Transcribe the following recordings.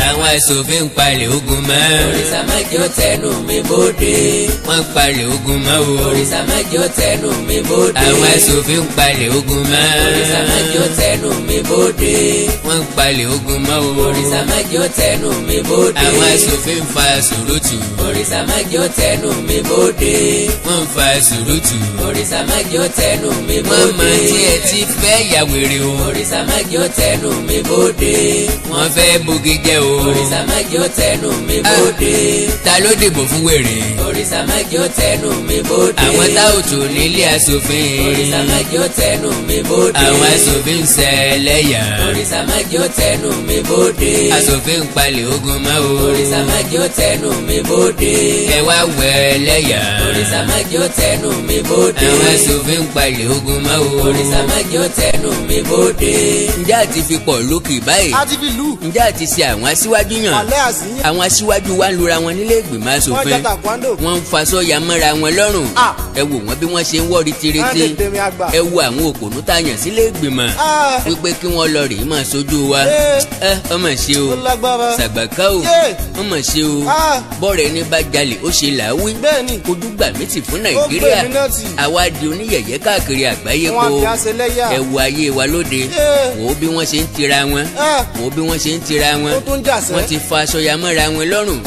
àwọn aṣòfin ń palẹ̀ ogun mọ́. òrìṣà má jẹ́ ó tẹnu mi bóde. wọ́n ń palẹ̀ ogun mọ́ o. òrìṣà má jẹ́ ó tẹnu mi bóde. àwọn aṣòfin ń palẹ̀ ogun mọ́. òrìṣà má jẹ́ ó tẹnu mi bóde. wọ́n ń palẹ̀ ogun mọ́ o. òrìṣà má jẹ́ ó tẹnu mi bóde. àwọn aṣòfin ń fa sùúrùtù. òrìṣà má jẹ́ ó tẹnu mi bóde. wọ́n ń fa sùúrùtù. òrìṣà má jẹ́ ó tẹnu mi bóde. wọ́n mọ tí ẹ ti fẹ́ ya wèrè o. òrìṣà má jẹ́ ó tẹnu mi bóde. wọ́n fẹ́ bogi jẹ́ o. òrìṣà má jẹ́ ó tẹnu mi bóde. ta ló dìbò fún wèrè. òrìṣà má jẹ́ ó tẹnu mi bóde. àwọn táwùtù nílé aṣòfin. òrìṣà má jẹ́ ó tẹnu mi bóde. àwọn aṣòfin ń ṣẹlẹ́yà. òrìṣà má jẹ́ ó tẹnu mi bóde. aṣòfin ń palẹ̀ ogun mọ́ o. òrìṣà má jẹ́ ó tẹnu mi bóde. ẹ wá wẹ ẹlẹ́yà. òrìṣà má jẹ́ ó tẹnu mi bóde. àwọn aṣòfin ń palẹ̀ ogun mọ́ o. òrìṣà má jẹ́ ó tẹnu mi bóde. ǹjẹ́ àti fi pọ̀ lókè báyìí. a ti fi lù. ǹjẹ́ àti ṣe àwọn aṣíwájú yàn. alẹ́ àsìyàn. àwọn aṣíwájú wa ń lura wọn nílé ìgbìmọ̀ wọ́n aṣòfin. jẹ́ taekwondo. wọ́n ń faṣọ ya mọ́ra wọn lọ́rùn. Ah. ẹ wò wọ́n bí wọ́n ṣe ń wọ́ọ̀rì tirete. wọ́n lè dèmi àgbà. ẹ wo àwọn òpònú tá a yàn sílé ìgbìmọ̀. Ah. wípé kí wọ́n lọ rèé máa ṣojú wa. ẹ ọmọ ṣe o. ó lágbára. sàgbàká o. Yeah. ọmọ ṣe o. Ah. bọ́ọ̀rẹ̀ ní bá jalè ó ṣe làáwí. bẹ́ẹ̀ni. ojú gbà mí tì fún ó nàìjíríà. gbé mi náà tì. àwa di oníyẹ̀yẹ́ káàkiri àgbáyé wọ́n á po. fi àṣẹ lẹ́yà. ẹ wo ayé wa lóde. Yeah. wò ó bí wọ́n ṣe ń tira wọn. Ah. wò ó bí wọ́n ṣe ń tira wọn. ó tún jà sẹ́. wọ́n ti fa aṣọ ya mọ́ra wọn lọ́rùn.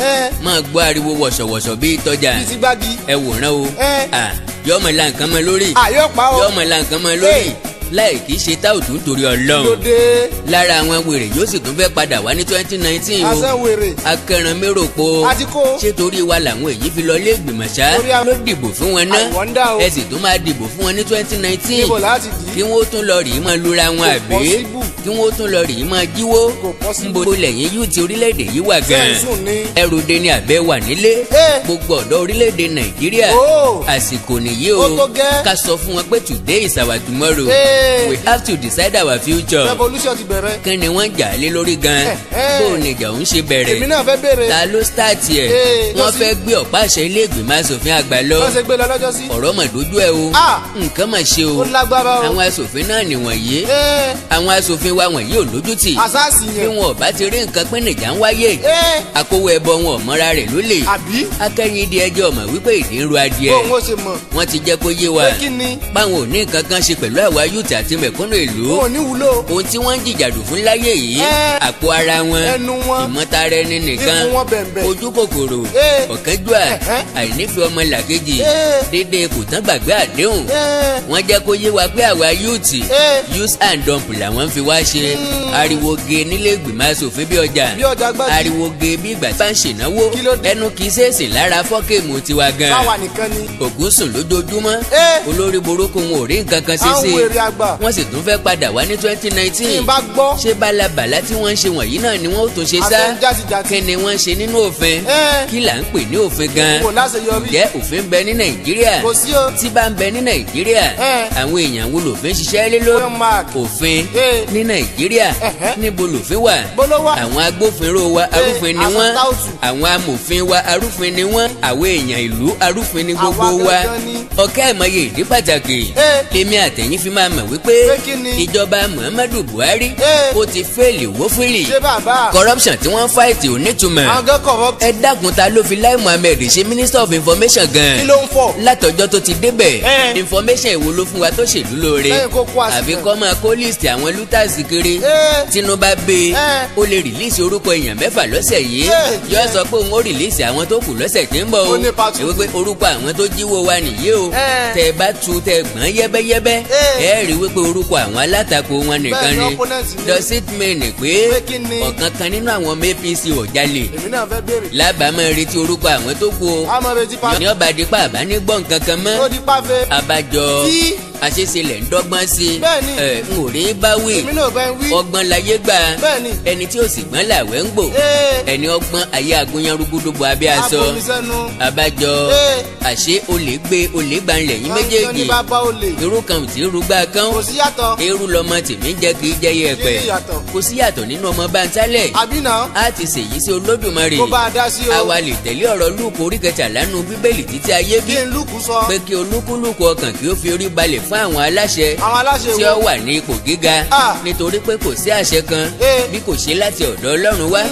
máa gbọ́ ariwo wọ̀ṣọ̀wọ̀ṣọ̀ bíi tọ́jà. bíi ti gbági. ẹ wòran o. Eh. yọmọ la nǹkan mọ lórí. àyọ̀ pa o. yọmọ la nǹkan mọ lórí. láì kìí ṣe táwùtù nítorí ọlọ́run. lóde. lára àwọn wèrè yóò sì tún fẹ́ padà wá ní 2019 o. àṣẹ wèrè. akẹran mérò po. a ti kó. ṣé torí wa làwọn èyí fi lọ ilé ìgbìmọ̀ ṣá. Torí àwọn- ló dìbò fún wọn náà. àìwọ́ndà o. ẹ sì tún máa dìbò fún wọn ní 2019. níbo láti dì í. kí wọ́n tún lọ rèé máa lura wọn àbí. possible. kí wọ́n tún lọ rèé máa jíwó. Kò possible. nbo lẹ́yìn yóò ti orílẹ̀-èdè yìí wà gan-an. sẹ́ǹsùn ni. ẹrù de ni àbẹ́ wà nílé. Eh. gbogbo ọ̀dọ́ orílẹ̀-èdè nàìjíríà. Oh. àsìkò nìyí o. Ó tó gẹ́. ká sọ fún wọn pé today is our tomorrow. Eh. we have to decide our future. revolution ti bẹ̀rẹ̀. kí ni wọ́n jà lé lórí gan-an. bó o nìjà òun ṣe èmi bẹ̀rẹ̀. náà fẹ́ béèrè. ta ló start ẹ̀. Eh, wọ́n lọ sí- fẹ́ gbé ọ̀pá àṣẹ ilé ìgbìmọ̀ asòfin àgbà lọ. wọ́n ṣe gbé lọ lọ́jọ́ sí. ọ̀rọ̀ mà dójú ẹ o. Ah. nǹkan mà ṣe o. ó lágbára o. àwọn asòfin náà nìwọ̀nyí. Eh. àwọn asòfin wa wọ̀nyí ò lójútì. àṣàṣì bí yẹn. wọn ò bá ti rí nǹkan pín nìjà ń wáyé. Eh. akówó ẹbọ wọn ò mọ́ra rẹ̀ lólè. àbí. akẹ́yìn di ẹjọ́ mọ̀ wípé ìdí ń ru adìẹ. bóun ó ṣe mọ̀. wọ́n ti jẹ́ kó yé wa. pé kí ni. báwọn ò ní nǹkan kan ṣe pẹ̀lú àwa yúùtì àti mẹ̀kúnnù ìlú. wọn ò ní wúlò. ohun tí wọ́n ń jìjàdù fún láyé yìí. Eh. àpò ara wọn. ẹnu wọn. ìmọ̀tara ẹni nìkan. ikú wọn bẹ̀m̀bẹ̀. ojú kòkòrò. Eh. ọ̀kánjúà. Eh. àìnífẹ̀ẹ́ ọmọ làkejì. Eh. dédé kò tán gbàgbé àdéhùn. Eh. wọ́n jẹ́ kó yé wa pé àwa yúùtì. Eh. use and dump làwọn fi wá ṣe. ariwo ge nílé ìgbìmọ̀ asòfin bí ọjà. bí ọjà gbájú. ariwo ge bí ìgbà tí bá ń ṣènáwó. Kí ló dé? ẹnu kì í ṣèèṣì lára fọ́kèmù tiwa gan. báwa nìkan ni. ògún sùn lójoojúmọ́. Eh. olórí burúkú wọn ò rí nǹkan kan ṣe àwọn sí wèrè àgbà. wọ́n sì tún fẹ́ padà wá ní tí 2019. n bá gbọ́. ṣé bálabàlá tí wọ́n ń ṣe wọ̀nyí náà ni wọ́n ó tún ṣe sá. àtẹ játijàti. kí ni wọ́n ń ṣe nínú òfin. Eh. kí là ń pè ní òfin gan. kò láṣeyọrí. ǹjẹ́ òfin ń bẹ ní nàìjíríà. kò sí o. tí bá ń bẹ ní nàìjíríà. Eh. àwọn èèyàn wo lòfin ṣiṣẹ́ lé lórí. Well marked. òfin Eh. ní nàìjíríà. Ẹ̀hẹ́. níbo lòfin wà. bóló wà. àwọn agbófinró wa arúfin ni àwọn wọ́n. táùtù. àwọn amòfin wa arúfin ni wọ́n. àwọn èèyàn ìlú arúfin ni gbogbo Àwa wa. gangan ni. ọ̀kẹ́ ìmọye ìdí pàtàkì. Eh. èmi àtẹ̀yìn fi máa mọ̀ wípé Pé kí ni? ìjọba muhammadu buhari Eh. ó ti fẹ́ẹ̀lì wófìlì. ṣé bàbá. corruption tí wọ́n ń fáìtì ò nítumọ̀. àwọn gan corrupt. ẹ dákun ta ló fi Lai Muhammed ṣe minister of information gan. kí ló ń fọ. látọjọ́ tó ti débẹ̀. Eh. information èwo ló fún wa tó ṣèlú lóore. lẹ́yìn kó kó àsìkò. àbí kọ́ máa kó list àwọn looters kiri. Eh. tinubu bẹ Eh. ó lè rìlíìsì orúkọ èèyàn mẹ́fà lọ́sẹ̀ yìí. Eh. yóò sọ pé òun ó rìlíìsì àwọn tó kù lọ́sẹ̀ tí ń bọ̀ o. Ó ní part two. ìwé pé orúkọ àwọn tó jíwó wa nìyí o. Eh. tẹ bá tu tẹ gbọ́n yẹ́bẹ́yẹ́bẹ́. Eh. ẹ rí wípé orúkọ àwọn alátakò wọn nìkan Bẹ́ẹ̀ ni ni. opponent ni. does it mean pé Pé kí ni? ọ̀kan kan nínú àwọn ọmọ APC ò jalè. èmi náà fẹ́ béèrè. lábàámọ̀ retí orúkọ àwọn tó kù o. àmọ́ retí pa. ní ọba dípà àbá ní gbọ̀n kankan ó mọ́. di pàfẹ́. abájọ tí. àṣeṣelẹ̀ ń dọ́gbọ́n sí i. Bẹ́ẹ̀ni. n ò rí báwí. èmi náà bẹ́ẹ̀ wí. ọgbọ́n láyé gbà. Bẹ́ẹ̀ni. ẹni tí ó sì gbọ́n làwẹ̀ ń gbò. Eh. ẹni ọgbọ́n ayé agunyan rúgúdúgbò abẹ́ aṣọ. abomisẹ́nu. abájọ Eh. àṣé olè gbé olè gbanlẹ̀ yín àwọn ní méjèèjì. bàbá olè. irú kan ò tí ń rúgbà kan. kò sí yàtọ̀. irú lọmọ tèmi jẹ́ kì í jẹ́ yẹ̀pẹ̀. Kí ni ìyàtọ̀? kò sí yàtọ̀ nínú ọmọ bántálẹ̀. àbí náà. a ti ṣèyí sí olódùmarè. kó bá a dá sí o. àwa lè tẹ̀lé ọ̀rọ̀ lúùkù orí kẹtàlá nínú bíbélì títí ayé bí. kí n lùkù sọ. pé kí olúkúlùkù ọkàn kí ó fi orí balẹ̀ fún àwọn aláṣẹ àwọn aláṣẹ tí wo. ó wà ní ipò gíga. Ah. nítorí pé kò sí àṣẹ kan Eh. bí kò ṣe láti ọ̀dọ̀ ọlọ́run wá.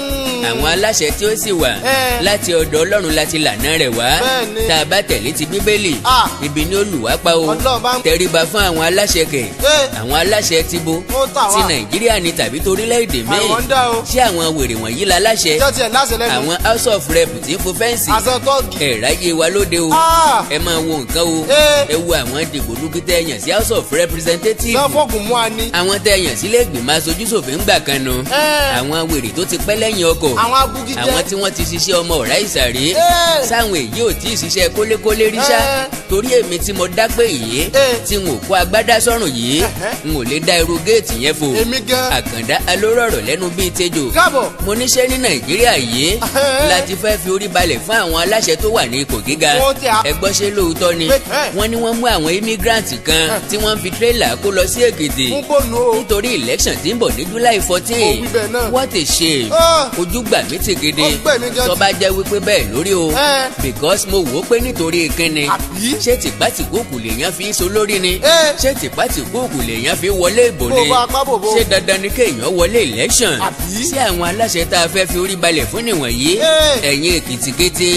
àwọn aláṣẹ tí ó sì wà láti ọ̀dọ̀ Ọlọ́run láti lànà rẹ̀ wá tá a bá tẹ̀lé ti Bíbélì ibi ni ó lù wá pa o tẹríba fún àwọn aláṣẹ kẹ̀ àwọn aláṣẹ ti bo ti Nàìjíríà ni tàbí torílẹ̀-èdè míì ṣé àwọn wèrè wọ̀nyí la láṣẹ àwọn House of Rep tí ń fo fẹ́ǹsì ẹ̀ráyé wa lóde o ẹ máa wo nǹkan o ẹ wo àwọn dìgbòlugi tẹ́ yàn sí House of Representatives àwọn tẹ́ yàn sílé ìgbìmọ̀ aṣojúṣòfin ń gbà kan nu àwọn wèrè tó ti pẹ́ lẹ́yìn ọkọ̀ àwọn tí wọ́n ti ṣiṣẹ́ ọmọ ọ̀rá ìsàrè sáwọn èyí ò tí ì ṣiṣẹ́ kólékólé rí ṣá torí èmi tí mo dá pé yìí tí n ò kó agbádá sọ́rùn yìí n ò lè dá irú géètì yẹn fò àkàndá alórọ̀rọ̀ lẹ́nu bíi tejò mo níṣẹ́ ní Nàìjíríà yìí láti fẹ́ fi orí balẹ̀ fún àwọn aláṣẹ tó wà ní ipò gíga ẹ gbọ́ ṣé lóòótọ́ ni wọ́n ní wọ́n mú àwọn immigrant kan tí wọ́n fi tírélà kó lọ sí Èkìtì nítorí election tí ń bọ̀ ní July 14 what a shame ojú gbà mí ti gidi tó bá jẹ́ wípé bẹ́ẹ̀ lórí o because mo wò ó pé nítorí kíni ṣé tìpátìkúùkù lèèyàn fi so lórí ni ṣé tìpátìkúùkù lèèyàn fi wọlé ìbò ni ṣé dandan ni kéèyàn wọlé election sí àwọn aláṣẹ tá a fẹ́ fi orí balẹ̀ fún nìwọ̀nyí ẹ̀yin Èkìtì kété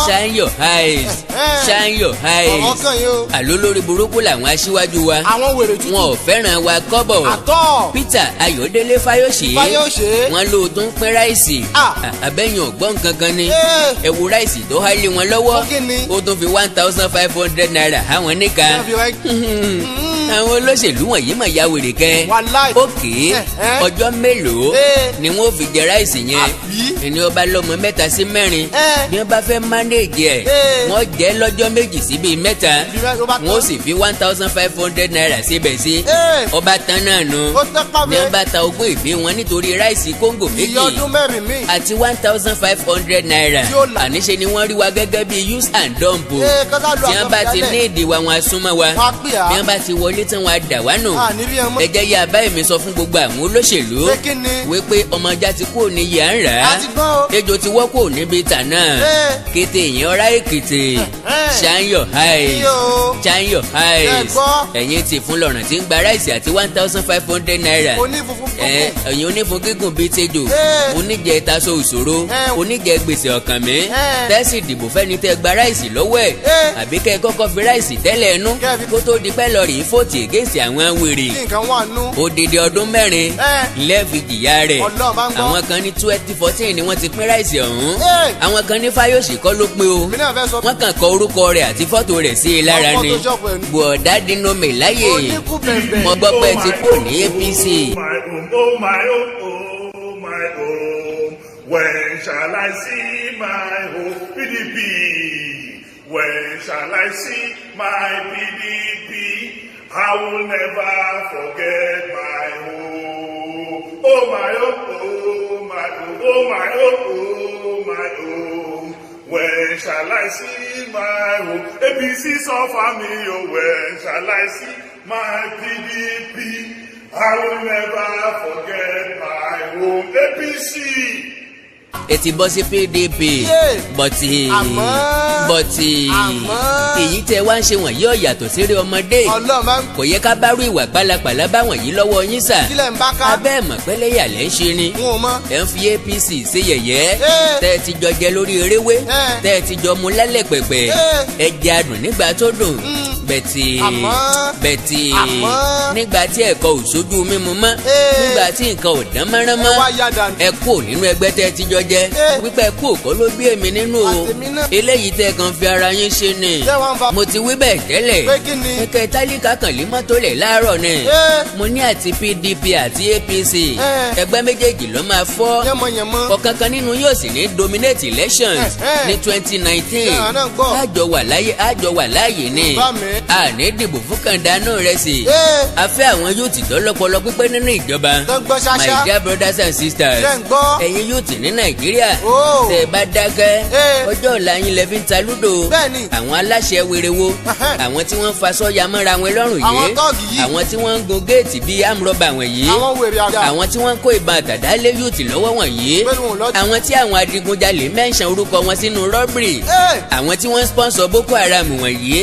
shine your eyes shine your eyes àló lórí burúkú làwọn aṣíwájú wa wọn ò fẹ́ràn wa kọ́bọ̀ Peter Ayọ̀délé Fáyọ̀ṣe wọn ló tún pín ráìsì abẹ́yìn ọ̀gbọ́n kankan ni ẹ wo ráìsì tó há lé wọn lọ́wọ́ ó tún fi 1,500 naira àwọn níka àwọn olóṣèlú wọ̀nyí mà ya wèrè kẹ́ òkè ọjọ́ mélòó ni wọ́n fi jẹ ráìsì yẹn ẹni ọba lọ́mọ 3 sí 4 bí wọ́n bá fẹ́ mánéèjì ẹ̀ wọ́n jẹ́ lọ́jọ́ 2 sí bíi 3 wọ́n sì fi 1,500 naira síbẹ̀ sí ọba tán náà nù ní wọ́n bá ta ogún ìpín wọn nítorí ráìsì kóńgò méjì àti 1,500 naira àníṣe ni wọ́n rí wa gẹ́gẹ́ bíi use and dump tí wọ́n bá ti ní ìdí wa wọn asúnmọ́ wa bí wọ́n bá ti wọlé tí wọ́n á dà wá nù ẹ jẹ́ yá báyìí mi sọ fún gbogbo àwọn olóṣèlú wípé ọmọjà ti kúrò ní yà ń rà á ejò ti wọ́ kúrò níbi tà náà kété ìyẹn ọ̀rá Èkìtì shine your eyes shine your eyes ẹ̀yin ti fún lọ́rùn tí ń gba ráìsì àti 1,500 naira ẹ̀yin onífun gígùn bíi tejò oníjẹ ìtaṣọ òṣòro oníjẹ gbèsè ọkàn mi tẹ́sì dìbò fẹ́ni tẹ́ gba ráìsì lọ́wọ́ ẹ̀ àbí kẹ́ ẹ kọ́kọ́ fi ráìsì tẹ́lẹ̀ ẹnu kó tó di pẹ́ lọ rí fóòtì ègèsì àwọn wèrè odidi ọdún 4 lẹ́ẹ̀fì jìyà rẹ̀ àwọn kan ní 2014 ni wọ́n ti pín ráìsì ọ̀hún àwọn kan ní Fáyọ̀ṣe kọ́ ló pín o wọ́n kàn kọ orúkọ rẹ̀ àti fọ́tò rẹ̀ sí i lára ni bọ̀dá dínú mi láyè mo gbọ́ pé ti kú ní APC. When shall I see my home PDP? When shall I see my PDP? I will never forget my home. Oh my oh my oh my oh my home. When shall I see my home? APC suffer me, oh when shall I see my PDP? I will never forget my home. APC. Etí bọ́ sí PDP bọ̀tì èyí tẹ́ wá ń ṣe wọ̀nyí ó yàtọ̀ séré ọmọdé kò yẹ ká bá rú ìwà pálapàla bá wọ̀nyí lọ́wọ́ yín sà abẹ́ mọ̀ pẹ́lẹ́yà lẹ́ ń ṣe ni ẹ̀ ń fi APC ṣe yẹ̀yẹ́ tẹ́ ẹ ti jọ jẹ lórí eréwé tẹ́ ẹ ti jọ mu lálẹ́ pẹ̀pẹ̀ ẹ jẹ adùn nígbà tó dùn bẹ̀tì nígbà tí ẹ̀kọ́ ò sójú mímu mọ́ nígbà tí nǹkan ò dán mọ́rán mọ́ ẹ kú nínú ẹgbẹ́ tẹ́ ti jọ jẹ wípé ẹ kú òkọ́ ló bí èmi nínú o eléyìí tẹ́ kàn fi ara yín ṣe ni mo ti wí bẹ́ẹ̀ tẹ́lẹ̀ kẹ̀kẹ́ tálíkà kàn lé mọ́tò lẹ̀ láàárọ̀ ni mo ní àti PDP àti APC ẹgbẹ́ méjèèjì ló máa fọ́ ọ̀kankan nínú yóò sì ní dominate election ní 2019 àjọ wà láàyè ni a ní dìbò fún kàndánù rẹ̀ sí a fẹ́ àwọn yúùtì tó lọ́pọlọ pípẹ́ nínú ìjọba my dear brothers and sisters ẹ̀yin yúùtì ní Nàìjíríà tẹ́ bá dákẹ́ ọjọ́ ọ̀la yín lẹ fi ń ta lúdò àwọn aláṣẹ wéréwó àwọn tí wọ́n fa sọ́ya mọ́ra wọn lọ́rùn yìí àwọn tí wọ́n ń gun géètì bíi amrọ́bà wọ̀nyí àwọn tí wọ́n ń kó ìbọn àtàdá lé yúùtì lọ́wọ́ wọ̀nyí àwọn tí àwọn adigunjalè mẹ́ńsàn orúkọ wọn sínú rọ́bìrì àwọn tí wọ́n ń sponsor Boko Haram wọ̀nyí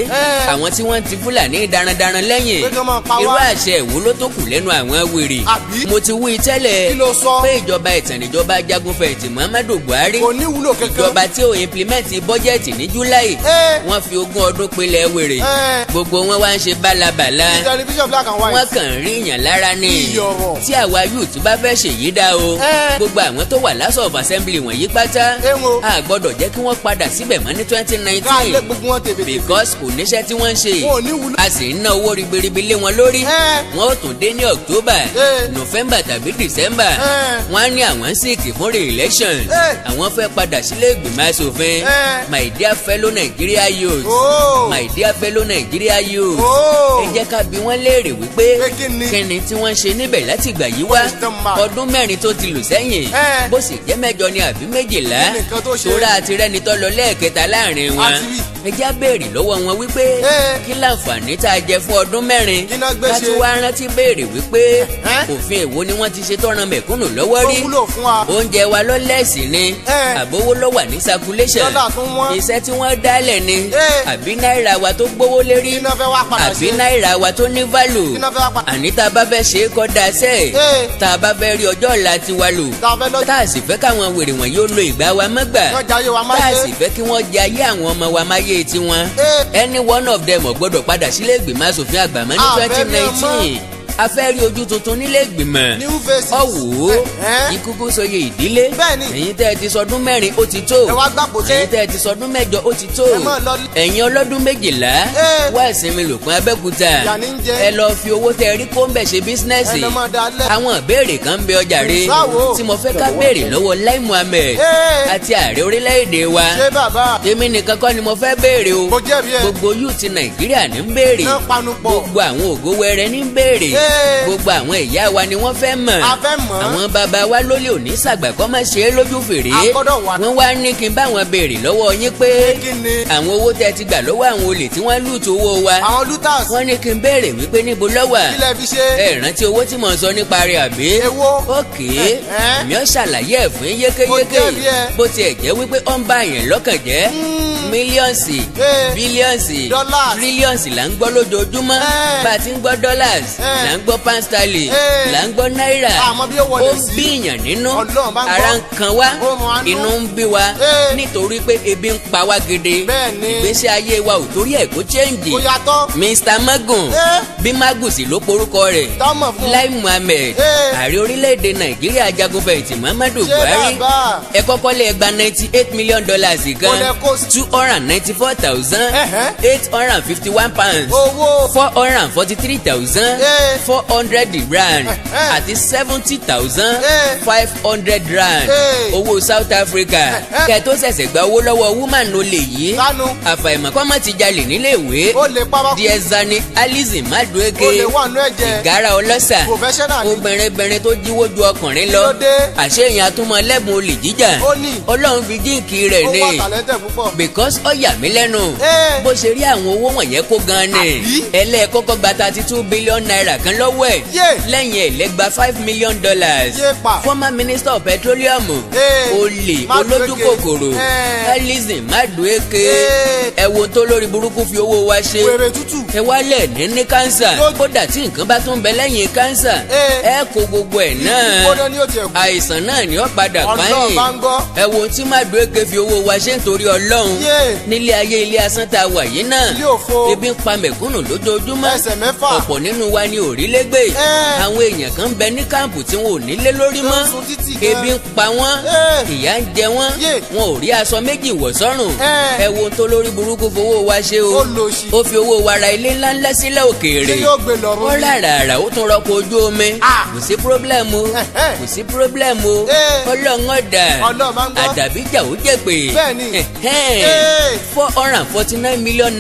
àwọn tí wọ́n ti Fúlàní darandaran lẹ́yìn Pé kí wọ́n máa pa wá. irú àṣẹ ìwó ló tó kù lẹ́nu àwọn wèrè Àbí? mo ti wí tẹ́lẹ̀ Kí ló sọ? pé ìjọba ìtàn níjọba Ajagunfẹ̀yìntì Muhammadu Buhari kò ní wúlò kankan. ìjọba tí ó implement bọ́jẹ̀tì ní July wọ́n fi 20 ọdún pinlẹ̀ wèrè gbogbo wọn wá ń ṣe bálabàla Television black and white. wọ́n kàn ń rí ìyàn lára ní Iyọ̀rọ̀. tí àwa youth bá fẹ́ ṣèyí dá o gbogbo àwọn tó wà House of Assembly wọ̀nyí pátá Èwo. a gbọ́dọ̀ jẹ́ kí wọ́n padà síbẹ̀ mọ́ ní 2019 káàlẹ́ gbogbo wọn tèbè tèbè. because kò níṣẹ́ tí wọ́n ń ṣe wọn ò ní wúlò. a sì ń ná owó ribiribi lé wọn lórí wọn ó tún dé ní October November tàbí December wọn á ní àwọn ń sìnkì fún re-election àwọn fẹ́ padà sílé ìgbìmọ̀ asòfin my dear fellow Nigeria youth my dear fellow Nigeria youth ẹ jẹ́ ká bi wọ́n léèrè wípé Pé kí ni? kíni tí wọ́n ṣe níbẹ̀ láti ìgbà yìí wá ọdún 4 tó ti lù sẹ́yìn bó sì jẹ́ 8 ni àbí 12 Kí ni nǹkan tó ṣe? tóra àti rẹ́ni tó lọ lẹ́ẹ̀kẹta láàrin wọn Àti rí. ẹ já béèrè lọ́wọ́ wọn wípé kí láǹfààní tá a jẹ fún ọdún 4 Kí náà gbé ká ṣe? tún wá rántí béèrè wípé òfin èwo ni wọ́n ti ṣe tọ́ran mẹ̀kúnnù lọ́wọ́ tó rí wúlò fún wa. oúnjẹ wa lọ́lẹ́sì ni àbówó ló wà ní circulation Dọ́là tún wọ́n. iṣẹ́ tí wọ́n dálẹ̀ ni àbí náírà wa tó gbówó lérí Kí náà fẹ́ wá padà àbí ṣe? náírà wa tó ní value Kí náà fẹ́ wá padà. àní tá a bá fẹ́ ṣe é kọ́ da sẹ́ẹ̀ tá a bá fẹ́ rí ọjọ́ ọ̀la tiwa lò Tá a fẹ́ lọ- tá a sì fẹ́ káwọn wèrè wọ̀nyí ó lo ìgbà wa mọ́gbà Wọ́n jayé wa máyé. tá a sì fẹ́ kí wọ́n jẹ ayé àwọn ọmọ wa máyé tiwọn any one of them ò gbọ́dọ̀ padà sílé ìgbìmọ̀ asòfin àgbà mọ́ ní A fẹ́ rí 2019 a fẹ́ rí ojú tuntun nílé ìgbìmọ̀ New faces. ọ̀wọ́ Ẹ́. ìkúkú sọyẹ ìdílé Bẹ́ẹ̀ni. ẹ̀yin tẹ́ ẹ ti sọdún 4 ó ti tó Ẹ wá gbàgbó dé. ẹ̀yin tẹ́ ẹ ti sọdún 8 ó ti tó Ẹ máa lọ. ẹ̀yin ọlọ́dún 12 wá ìsinmi lòpin Abẹ́òkúta Ìyà ní ń jẹ. ẹ lọ fi owó tẹ́ ẹ rí kó ń bẹ̀ ṣe bísínẹ́sì Ẹ lọ máa dalẹ̀. àwọn ìbéèrè kan ń bẹ ọjà rẹ Báwo? tí mo fẹ́ ká béèrè lọ́wọ́ Lai Muhammed àti ààrẹ orílẹ̀-èdè wa ṣé bàbá. èmi nìkan kọ́ ni mo fẹ́ béèrè o Mo jẹ̀bi ẹ̀. gbogbo youth Nàìjíríà ní ń béèrè Náà panupọ̀. gbogbo àwọn ògo wẹrẹ ní ń béèrè gbogbo àwọn ìyá wa ni wọ́n fẹ́ mọ̀ A fẹ́ mọ̀. àwọn bàbá wa lólè òní sàgbà kọ́ máa ṣe é lójú fèrè A gbọ́dọ̀ wà. wọ́n wá ní kí n bá wọn béèrè lọ́wọ́ yín pé Kí ni? àwọn owó tẹ́ ti gbà lọ́wọ́ àwọn olè tí wọ́n lùtù owó wa Àwọn lutas. wọ́n ní kí n béèrè wípé níbo ló wà Kí lẹ fi ṣe? ẹ rántí owó tí mò ń sọ nípa rẹ̀ àbí Èwo? ókè èmi ò ṣàlàyé ẹ̀ fún Mo yékéyéké jẹ̀bi ẹ. bó tiẹ̀ jẹ́ wípé ó ń bá yẹn lọ́kàn jẹ́ mílíọ̀nsì bílíọ̀nsì Dollars. tírílíọ̀nsì là ń gbọ́ lójoojúmọ́ bá a ti ń gbọ́ dollars là ń gbọ́ pound sterling là ń gbọ́ náírà Àmọ́ bí ó wọlé ó sí. bíyàn nínú Ọlọ́run bá ń gbọ́. ara ń kan wá Ó mọ àánú. inú ń bí wa nítorí pé ebi ń pa wá gidi Bẹ́ẹ̀ni. ìgbésí ayé wa ò torí ẹ̀ kó chẹ́ǹgì Kò yàtọ̀. Mr. Magun bí Magun sì ló porúkọ rẹ̀ Tọ́mọ̀ fún. Lai Muhammed ààrẹ orílẹ̀-èdè Nàìjíríà Ajagunfẹ̀yìntì Muhammadu Ṣé Buhari bàbá? ẹ kọ́kọ́ lè gba $98 million Kò lè gan kó sí. £294,851 Owó. £443,400 àti £70,500 owó South Africa kẹ́ tó ṣẹ̀ṣẹ̀ gba owó lọ́wọ́ woman ló lè yí Kánú. àfàìmọ̀ kọ́ mọ̀ ti jalè nílé ìwé Ó lè pa bá kú. Diezani Alizi Madueke Ó lè wà nú ẹ̀jẹ̀. ìgárá ọlọ́sà Professional ni. obìnrin tó jíwó ju ọkùnrin lọ Kí ló dé? àṣeyàn àtúmọ̀ lẹ́bùn olè jíjà Ó ní. Ọlọ́run fi jíǹkì rẹ̀ Ó ni wà tàlẹ́ntẹ̀ púpọ̀. because ó yà mí lẹ́nu bó ṣe rí àwọn owó wọ̀nyẹn kó gan ni Àbí? ẹlẹ́ẹ̀kọ́kọ́ gba $32 billion kan lọ́wọ́ ẹ̀ Yé. lẹ́yìn ẹ̀ lẹ́gba $5 million Yé pa. former minister of petroleum olè Madueke. olójúkòkòrò Alizi Madueke ẹ wo tó lórí burúkú fi owó wa ṣe Wèrè tútù. ẹ wálẹ̀ ní kánsà kódà tí nǹkan bá tún bẹ lẹ́yìn kánsà ẹ kó gbogbo ẹ̀ náà Ìgbóná ni ó tiẹ̀ kú. àìsàn náà ni ó padà Ọlọ́run báyìí bá ń gbọ́. ẹ wo tí Madueke fi owó wa ṣe nítorí Ọlọ́run Yé. nílé ayé ilé asán tá a wà yìí náà Ilé òfo. ebi ń pa mẹ̀kúnnù lójoojúmọ́ Ẹsẹ̀ mẹ́fà. ọ̀pọ̀ nínú wa ni òrílégbè àwọn èèyàn kan bẹ ní káàmpù tí wọn ò nílé lórí mọ́ Ló ń sun títì gan. ebi ń pa wọ́n ìyà ń jẹ wọ́n Yé. wọn ò rí aṣọ méjì wọ̀ sọ́rùn ẹ wo tó lórí burúkú fowó wa ṣe o Ó lò sí. ó fi owó wa ra ilé ńláńlá sílẹ̀ òkèèrè Ṣé yóò gbé lọ́rùn ó ni? rárá ó tún rọpò ojú omi kò sí pírọ́blẹ́mù kò sí pírọ́blẹ́mù Ọlọ́run ọ̀dà Ọlọ́run bá ń gbọ́. àdàbíjà ó jẹ́ pé Bẹ́ẹ̀ni. $449 million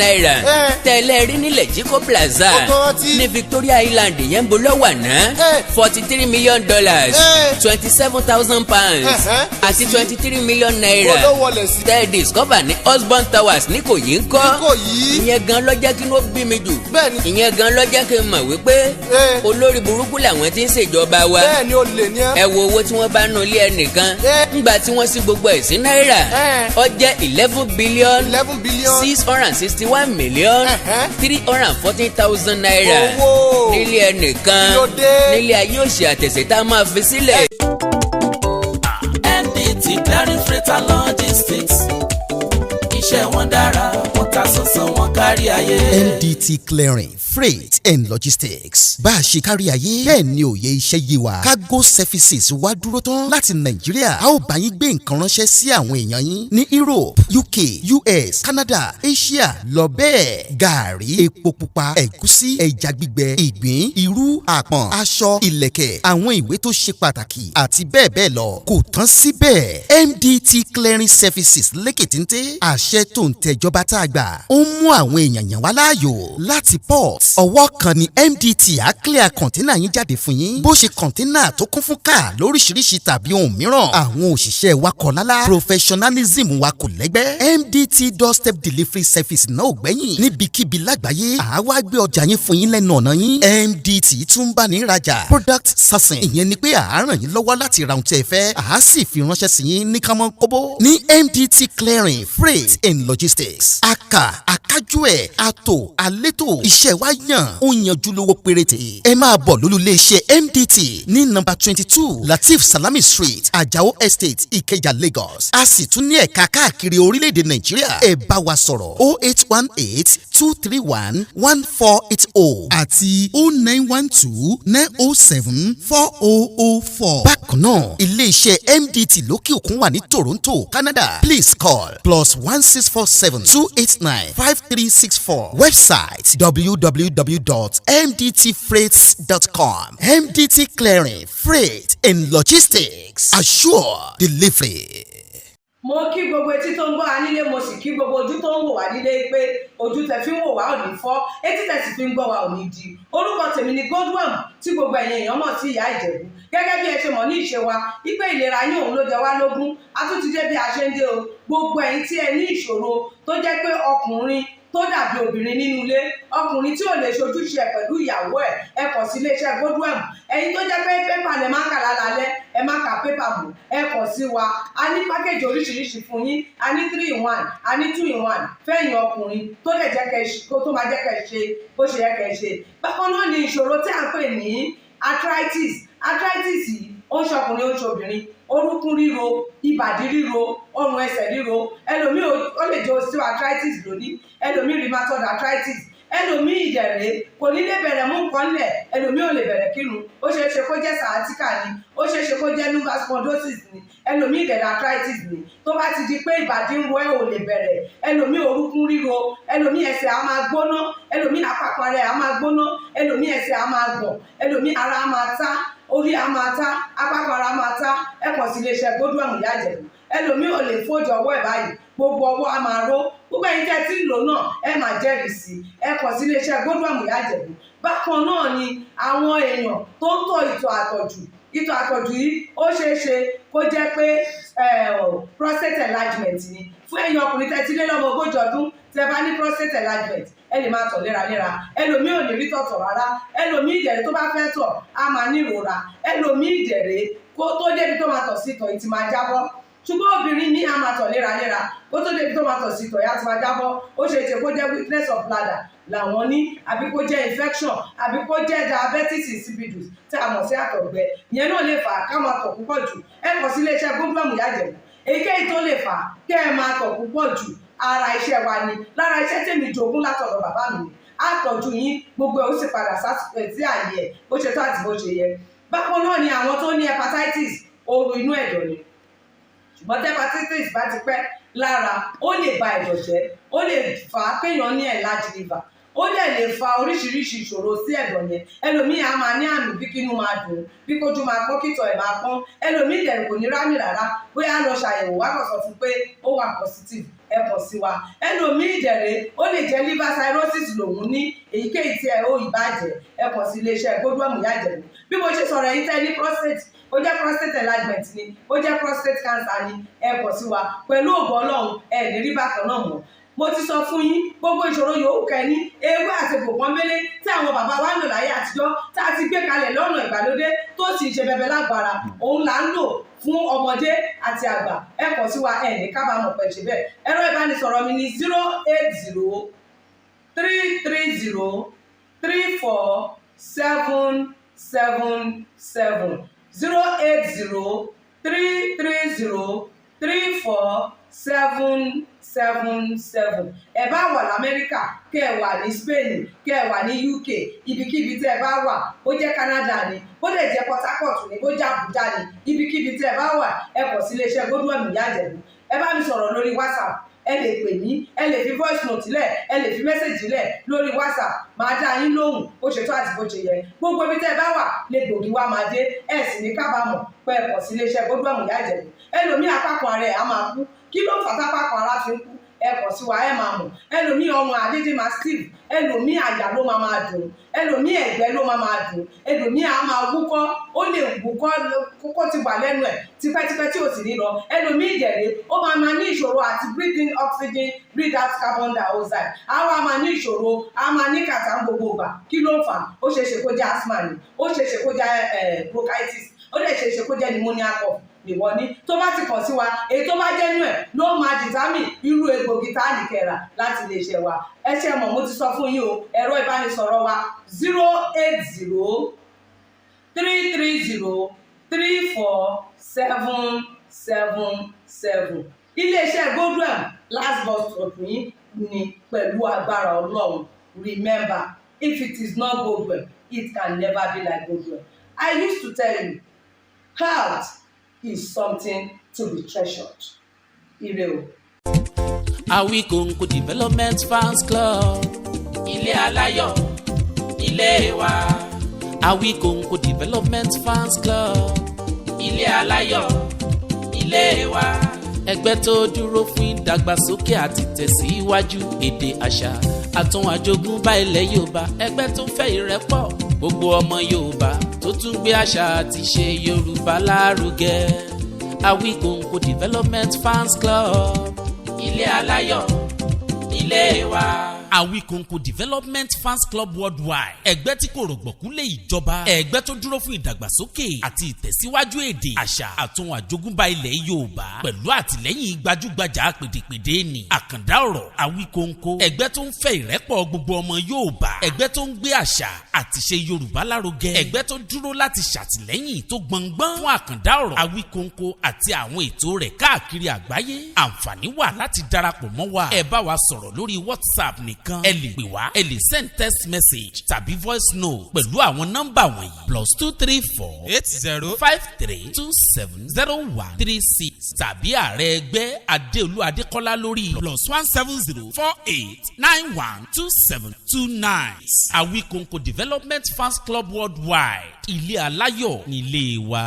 tẹ́lẹ̀ rí nílẹ̀ Jíkó Plaza Ó tó rántí. ní Victoria Island land yẹn ń bo lọ́wọ́ àná $43 million £27,000 àti £23 million tẹ́ discover ní Osborn Towers ní Ìkòyí ń kọ́ ìyẹn gan ló jẹ́ kí ló bí mi jù ìyẹn gan ló jẹ́ kí n mọ̀ wípé olórí burúkú làwọn tí ń ṣèjọba wa ẹ wo owó tí wọ́n bá nù ilé ẹnìkan ńgbà tí wọ́n sí gbogbo ẹ̀ sí náírà ó jẹ́ $11,661,314,000 naira nílé ẹnìkan nílé ayé òṣì àtẹ̀sẹ̀ tá a máa fi sílẹ̀. MDT Clearing Freight and Logistics iṣẹ́ wọn dára wọ́n ta sọ́sọ́ wọn kárí ayé. MDT Clearing Freight and Logistics bá a ṣe kárí ayé bẹ́ẹ̀ ni òye iṣẹ́ yé wa cargo services wá dúró tán láti Nàìjíríà a ó bá yín gbé nǹkan ránṣẹ́ sí àwọn èèyàn yín ní Europe UK US Canada Asia lọ bẹ́ẹ̀ gàárì epo pupa ẹ̀gúsí ẹja gbígbẹ ìgbín irú àpọ̀n aṣọ ìlẹ̀kẹ̀ àwọn ìwé tó ṣe pàtàkì àti bẹ́ẹ̀ bẹ́ẹ̀ lọ kò tán síbẹ̀ MDT Clearing Services lékè téńté àṣẹ tó ń tẹ̀jọba tá a gbà ó ń mú àwọn èèyàn yàn wá láàyò láti port ọwọ́ kan ni MDT á clear kọ̀ńténà yín jáde fún yín bó ṣe kọ̀ńténà tó kún fún káà lóríṣiríṣi tàbí ohun mìíràn àwọn òṣìṣẹ́ wa kọ̀ lálá professionalism wa kò lẹ́gbẹ́ MDT doorstep delivery service náà ò gbẹ́yìn níbikíbi lágbàáyé àwa gbé ọjà yín fún yín lẹ́nu ọ̀nà yín MDT tún bá ní ìrajà product sourcing ìyẹn ni pé à ràn yín lọ́wọ́ láti ra ohun tí ẹ fẹ́ à sì fi ránṣẹ́ sí yín ní kánmọ́ kóbó ní MDT Clearing Freight and Logistics akájú ẹ̀ àtò àlétò iṣẹ́ wa yàn ó yanjú lówó péréte ẹ máa bọ̀ lólulẹ̀ iṣẹ́ MDT ní nọ́mbà 22 Latif Salami Street Ajao Estate Ikeja Lagos a sì tún ní ẹ̀ka káàkiri orílẹ̀-èdè Nàìjíríà ẹ bá wa sọ̀rọ̀ 0818-231-1480 àti 0912-907-4004. bákan náà ilé iṣẹ́ MDT lókè òkun wà ní Toronto Canada please call +1647-289-5364 website www.mdtfreights.com. MDT Clearing Freight and Logistics assure delivery. mo kí gbogbo etí tó ń gbọ́ wa nílé mo sì kí gbogbo ojú tó ń wò wá nílé pé ojú tẹ fi ń wò wá ò ní fọ́ etí tẹ sì fi ń gbọ́ wa ò ní di orúkọ tèmi ni Godwin tí gbogbo ẹ̀yin èèyàn mọ̀ sí ìyá Ìjẹ̀bú gẹ́gẹ́ bí ẹ ṣe mọ̀ ní ìṣe wa wípé ìlera yín òun ló jẹ wá lógún a tún ti dé bí a ṣe ń dé o gbogbo ẹ̀yin tí ẹ ní ìṣòro tó jẹ́ pé ọkùnrin tó dàbí obìnrin nínú ilé ọkùnrin tí ò lè ṣojúṣe ẹ̀ pẹ̀lú ìyàwó ẹ̀ ẹ kàn sí iléeṣẹ́ Godwin ẹ̀yin tó jẹ́ pé pépà lẹ má kà lálálẹ́ ẹ má kà pépà mọ́ ẹ kàn sí wa a ní pákéjì oríṣiríṣi fún yín a ní 3-in-1 a ní 2-in-1 fẹ́yìn ọkùnrin tó lè jẹ́ kẹ́ tó máa jẹ́ kẹ́ ṣe bó ṣe yẹ kẹ́ ṣe bákan náà ni ìṣòro tí a ń pè ní arthritis yìí ó ń ṣọkùnrin ó ń ṣobìnrin orúnkún ríro ìbàdí ríro ọrùn ẹsẹ̀ ríro ẹlòmíì ó lè jẹ́ osteoarthritis lónìí ẹlòmíì rheumatoid arthritis ẹlòmíì ìdẹ̀rẹ̀ kò ní lè bẹ̀rẹ̀ mú nǹkan lẹ̀ ẹlòmíì ò lè bẹ̀rẹ̀ kírun ó ṣeé ṣe kó jẹ́ sciatica ni ó ṣeé ṣe kó jẹ́ lumbar spondylosis ni ẹlòmíì ìdẹ̀rẹ̀ arthritis ni tó bá ti di pé ìbàdí ń ro ẹ̀ ò lè bẹ̀rẹ̀ ẹlòmíì orúnkún ríro ẹlòmíì ẹsẹ̀ á máa gbóná ẹlòmíì àpapọ̀ rẹ̀ á máa gbóná ẹlòmíì ẹsẹ̀ á máa gbọ̀n ẹlòmíì ara á máa tá orí á máa tá àpapọ̀ ara á máa tá ẹ kàn sí iléeṣẹ́ Godwin ìyá Ìjẹ̀bú ẹlòmíì ò lè fojú ọwọ́ ẹ̀ báyìí gbogbo ọwọ́ á máa ró gbogbo ẹ̀yin tẹ́ tí ń lò náà ẹ máa jẹ́rìí sí ẹ kàn sí iléeṣẹ́ Godwin ìyá Ìjẹ̀bú bákan náà ni àwọn èèyàn tó ń tọ̀ ìtọ̀ àtọ̀jù yìí ó ṣeé ṣe kó jẹ́ pé prostate enlargement ni fún ẹ̀yin ọkùnrin tẹ́ ti lé lọ́mọ 40 ọdún tẹ́ bá ní prostate enlargement ẹ lè máa tọ̀ léraléra ẹlòmíì ò ní rí tọ̀tọ̀ rárá ẹlòmíì ìdẹ̀rẹ̀ tó bá fẹ́ tọ̀ á máa ní ìrora ẹlòmíì ìdẹ̀rẹ̀ kó tó débi tó máa tọ̀ sí ìtọ̀ ìtì máa jábọ́ ṣùgbọ́n obìnrin ní a máa tọ̀ léraléra kó tó débi tó máa tọ̀ sí ìtọ̀ ìyá ti máa jábọ́ ó ṣe é ṣe kó jẹ́ weakness of bladder làwọn ní àbí kó jẹ́ infection àbí kó jẹ́ diabetes insipidus tí a mọ̀ sí àtọ̀gbẹ ìyẹn náà lè fà á ká máa tọ̀ púpọ̀ jù ẹ kàn sí iléeṣẹ́ Godwin ìyá Ìjẹ̀bú èyíkéyìí tó lè fà á kẹ́ ẹ máa tọ̀ púpọ̀ jù ara iṣẹ́ wa ni lára iṣẹ́ tèmi jogún látọ̀dọ̀ bàbá mi àtọ̀jú yín gbogbo ẹ̀ ó sì padà sí àyè ẹ̀ bó ṣe tó àti bó ṣe yẹ bákan náà ni àwọn tó ní hepatitis ooru inú ẹ̀dọ̀ ni ṣùgbọ́n tí hepatitis bá ti pẹ́ lára ó lè ba ẹ̀dọ̀ jẹ́ ó lè fà á kéèyàn ní enlarged liver ó dẹ̀ lè fa oríṣiríṣi ìṣòro sí ẹ̀dọ̀ yẹn ẹlòmíì á máa ní àmì bí kínú máa dùn bí kójú máa pọ́n kítọ̀ ẹ̀ máa pọ́n ẹlòmíì dẹ̀ kò ní rámì rárá bóyá lọ ṣàyẹ̀wò wá kàn sọ fún pé ó wà positive ẹ kàn sí wa. ẹlòmíì ìdẹ̀rẹ̀ ó lè jẹ́ liver cirrhosis lòun ní èyíkéyìí tí ẹ ó ìbàjẹ́ ẹ kàn sí iléeṣẹ́ Godwin Ìyá Ìjẹ̀bú. bí mo ṣe sọ̀rọ̀ yìí tẹ́ ní prostate ó jẹ́ prostate enlargement ni ó jẹ́ prostate cancer ni ẹ kàn sí wa pẹ̀lú ògo Ọlọ́run ẹ ní rí bákan náà mọ́. mo ti sọ fún yín gbogbo ìṣòro yòówù kẹ́ni ewé àti gbòǹkan mélé tí àwọn bàbá wa ń lò láyé àtijọ́ tá a ti gbé kalẹ̀ lọ́nà ìgbàlódé tó sì ṣe bẹbẹ lágbára òun là ń lò fún ọmọdé àti àgbà ẹ kàn sí wa ẹ ní kábàámọ̀ pẹ̀ ṣe bẹ́ẹ̀. ẹ̀rọ ìbánisọ̀rọ̀ mi ni 080-330-34777 080-330-34777. ẹ bá wà lamẹ́ríkà kẹ́ ẹ wà ní Spain kẹ́ ẹ wà ní UK ibikíbi tẹ́ ẹ bá wà ó jẹ́ Canada ni ó lè jẹ́ Port Harcourt ni ó jẹ́ Abuja ni ibikíbi tẹ́ ẹ bá wà ẹ kàn sí iléeṣẹ́ Godwin Ìyá Ìjẹ̀bú. ẹ bá mi sọ̀rọ̀ lórí WhatsApp ẹ lè pè mí ẹ lè fi voice note lẹ̀ ẹ lè fi message lẹ̀ lórí WhatsApp máa dá yín lóhùn bó ṣe tó àti bó ṣe yẹ. gbogbo ibi tẹ́ ẹ bá wà lè gbòógì wá máa dé ẹ sì ní kábàámọ̀ pé ẹ kàn sí iléeṣẹ́ Godwin Ìyá Ìjẹ̀bú. ẹlòmíì apákan ara ẹ̀ á máa kú kí ló fà tápákan ara fi ń kú ẹ kàn sí wa ẹ máa mọ̀. ẹlòmíì ọrùn àdédé máa steve ẹlòmíì àyà ló máa dùn ẹlòmíì ẹ̀gbẹ́ ló máa dùn ẹlòmíì á máa wúkọ́ ó lè wúkọ́ kókó ti wà lẹ́nu ẹ̀ tipẹ́tipẹ́ tí ò sì ní lọ ẹlòmíì ìjẹ̀lẹ̀ ó máa ní ìṣòro àti breathe in oxygen breathe out carbon dioxide àwa máa ní ìṣòro á máa ní kàtà gbogbo ìgbà kí ló fà ó ṣeéṣe kó jẹ́ asthma ni ó ṣeéṣe kó jẹ́ bronchitis ó lè ṣeéṣe kó jẹ́ pneumonia cough ìwọ ní tó bá ti kàn sí wa èyí tó bá jẹ́ nú ẹ̀ ló máa dìtámì irú egbògi tá a lè kẹ̀rà láti lè ṣe wa. ẹ ṣe mọ̀ mo ti sọ fún yín o ẹ̀rọ ìbánisọ̀rọ̀ wa 080-330-34777. iléeṣẹ́ Godwin last bus stop yín ni pẹ̀lú agbára Ọlọ́run. Remember, if it is not Godwin, it can never be like Godwin. I used to tell you, health is something to be treasured. Ire o. Awikonko Development Fans Club. Ilé aláyọ̀, ilé wa. Awikonko Development Fans Club. Ilé aláyọ̀, ilé wa. Ẹgbẹ́ tó dúró fún ìdàgbàsókè àti tẹ̀síwájú èdè àṣà àtún àjogúnbá ilẹ̀ Yorùbá. Ẹgbẹ́ tó fẹ́ ìrẹ́pọ̀ gbogbo ọmọ Yorùbá tó tún gbé àṣà àti ṣe Yorùbá lárugẹ. Awikonko Development Fans Club. Ilé aláyọ̀, ilé wa. Awikonko Development Fans Club Worldwide. Ẹgbẹ́ tí kò rọ̀gbọ̀kú lé ìjọba. Ẹgbẹ́ tó dúró fún ìdàgbàsókè àti ìtẹ̀síwájú èdè, àṣà àtún àjogúnbá ilẹ̀ Yorùbá. Pẹ̀lú àtìlẹ́yìn gbajúgbajà pèdèpèdè ni. Àkàndá ọ̀rọ̀ Awikonko. Ẹgbẹ́ tó ń fẹ́ ìrẹ́pọ̀ gbogbo ọmọ Yorùbá. Ẹgbẹ́ tó ń gbé àṣà àti ṣe Yorùbá lárugẹ. Ẹgbẹ́ tó dúró láti ṣàtìlẹ́yìn tó gbọ̀ngbọ́n fún àkàndá ọ̀rọ̀ Awikonko àti àwọn ètò rẹ̀ káàkiri àgbáyé. Àǹfààní wà láti darapọ̀ mọ́ wa. Ẹ bá wa sọ̀rọ̀ lórí WhatsApp nìkan. ẹ lè pè wá ẹ lè send text message tàbí voice note pẹ̀lú àwọn nọ́mbà wọ̀nyí +234-8053270136 tàbí ààrẹ ẹgbẹ́ Adéolú Adékọ́lá lórí +17048912729. Awikonko Development Fans Club Worldwide. Ilé aláyọ̀ nílé wa.